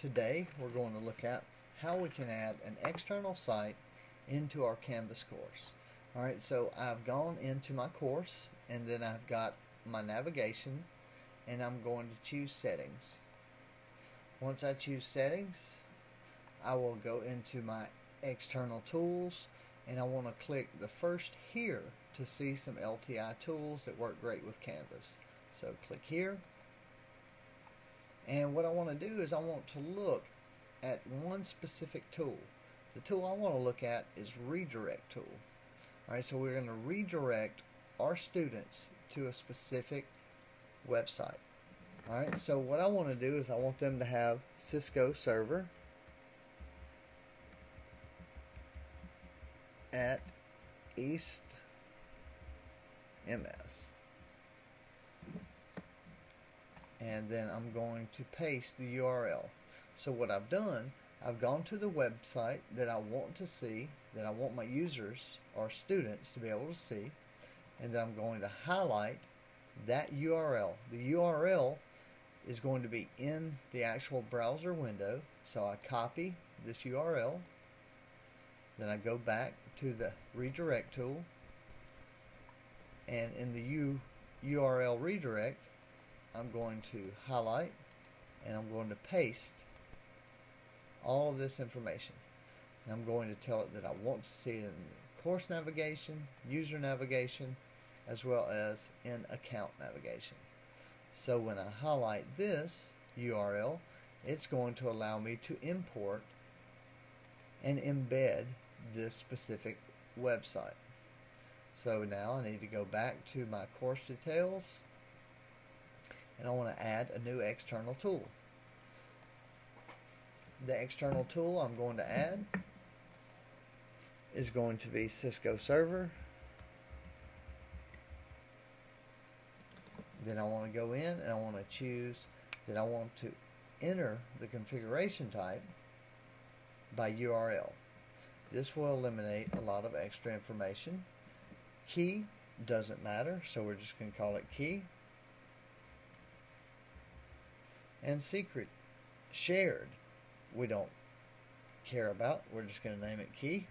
Today we're going to look at how we can add an external site into our Canvas course. Alright, so I've gone into my course and then I've got my navigation and I'm going to choose settings. Once I choose settings, I will go into my external tools and I want to click the first here to see some LTI tools that work great with Canvas. So click here. And what I want to do is I want to look at one specific tool. The tool I want to look at is redirect tool. Alright, so we're going to redirect our students to a specific website. Alright, so what I want to do is I want them to have Cisco server at East MS. And then I'm going to paste the URL. So what I've done, I've gone to the website that I want to see, that I want my users or students to be able to see, and then I'm going to highlight that URL. The URL is going to be in the actual browser window, so I copy this URL, then I go back to the redirect tool, and in the URL redirect, I'm going to highlight and I'm going to paste all of this information. And I'm going to tell it that I want to see it in course navigation, user navigation, as well as in account navigation. So when I highlight this URL, it's going to allow me to import and embed this specific website. So now I need to go back to my course details and I want to add a new external tool. The external tool I'm going to add is going to be Cisco server. Then I want to go in and I want to choose that I want to enter the configuration type by URL. This will eliminate a lot of extra information. Key doesn't matter, so we're just going to call it key. And secret, shared, we don't care about. We're just going to name it key.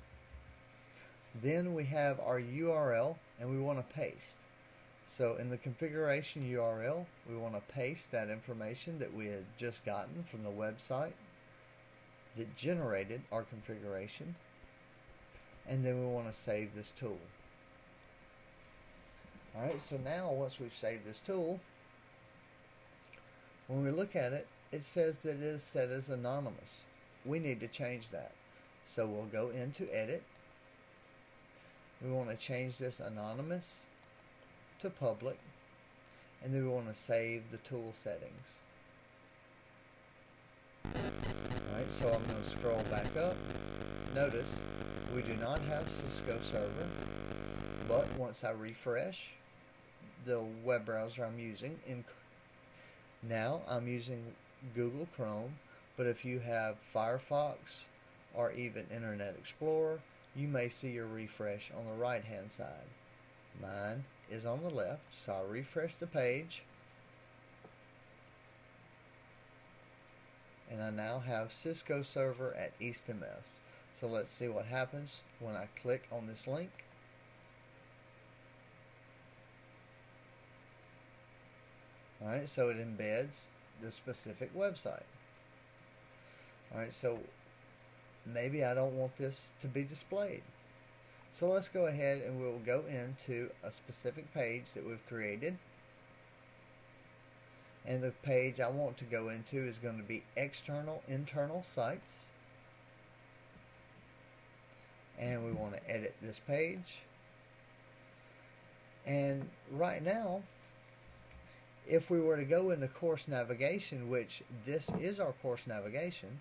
Then we have our URL and we want to paste. So in the configuration URL, we want to paste that information that we had just gotten from the website that generated our configuration. And then we want to save this tool. Alright, so now once we've saved this tool, when we look at it, it says that it is set as anonymous. We need to change that. So we'll go into edit. We want to change this anonymous to public. And then we want to save the tool settings. Alright, so I'm going to scroll back up. Notice we do not have Cisco server, but once I refresh the web browser I'm using, now I'm using Google Chrome, but if you have Firefox or even Internet Explorer, you may see your refresh on the right hand side. Mine is on the left, so I'll refresh the page and I now have Cisco server at East MS. So let's see what happens when I click on this link. Alright, so it embeds the specific website. Alright, so maybe I don't want this to be displayed. So let's go ahead and we'll go into a specific page that we've created. And the page I want to go into is going to be external, internal sites. And we want to edit this page. And right now, if we were to go into course navigation, which this is our course navigation,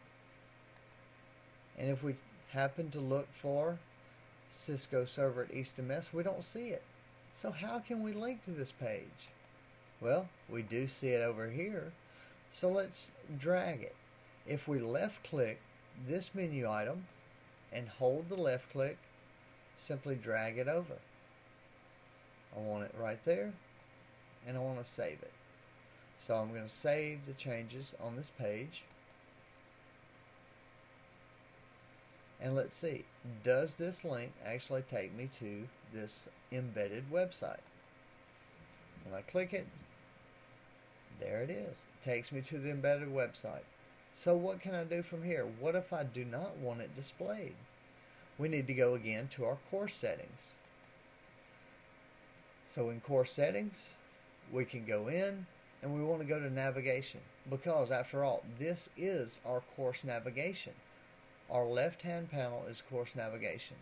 and if we happen to look for Cisco server at East MS, we don't see it. So how can we link to this page? Well, we do see it over here, so let's drag it. If we left click this menu item and hold the left click, simply drag it over. I want it right there and I want to save it. So I'm going to save the changes on this page. And let's see, does this link actually take me to this embedded website? When I click it, there it is. It takes me to the embedded website. So what can I do from here? What if I do not want it displayed? We need to go again to our course settings. So in course settings, we can go in and we want to go to navigation, because after all, this is our course navigation. Our left-hand panel is course navigation.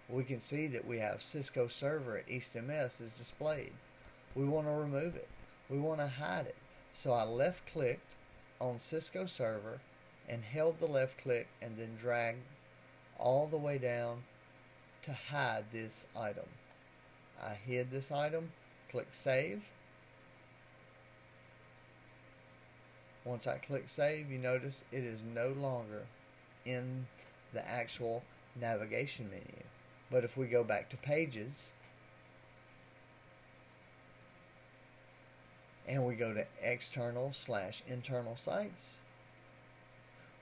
We can see that we have Cisco Server at EastMS is displayed. We want to remove it. We want to hide it. So I left-clicked on Cisco Server and held the left click and then dragged all the way down to hide this item. I hid this item, click Save. Once I click Save, you notice it is no longer in the actual navigation menu. But if we go back to Pages and we go to external/internal sites,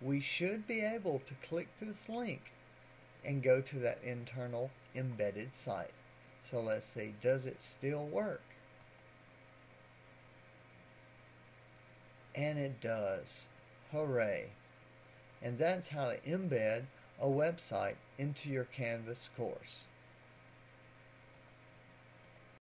we should be able to click this link and go to that internal embedded site. So let's see, does it still work? And it does. Hooray. And that's how to embed a website into your Canvas course.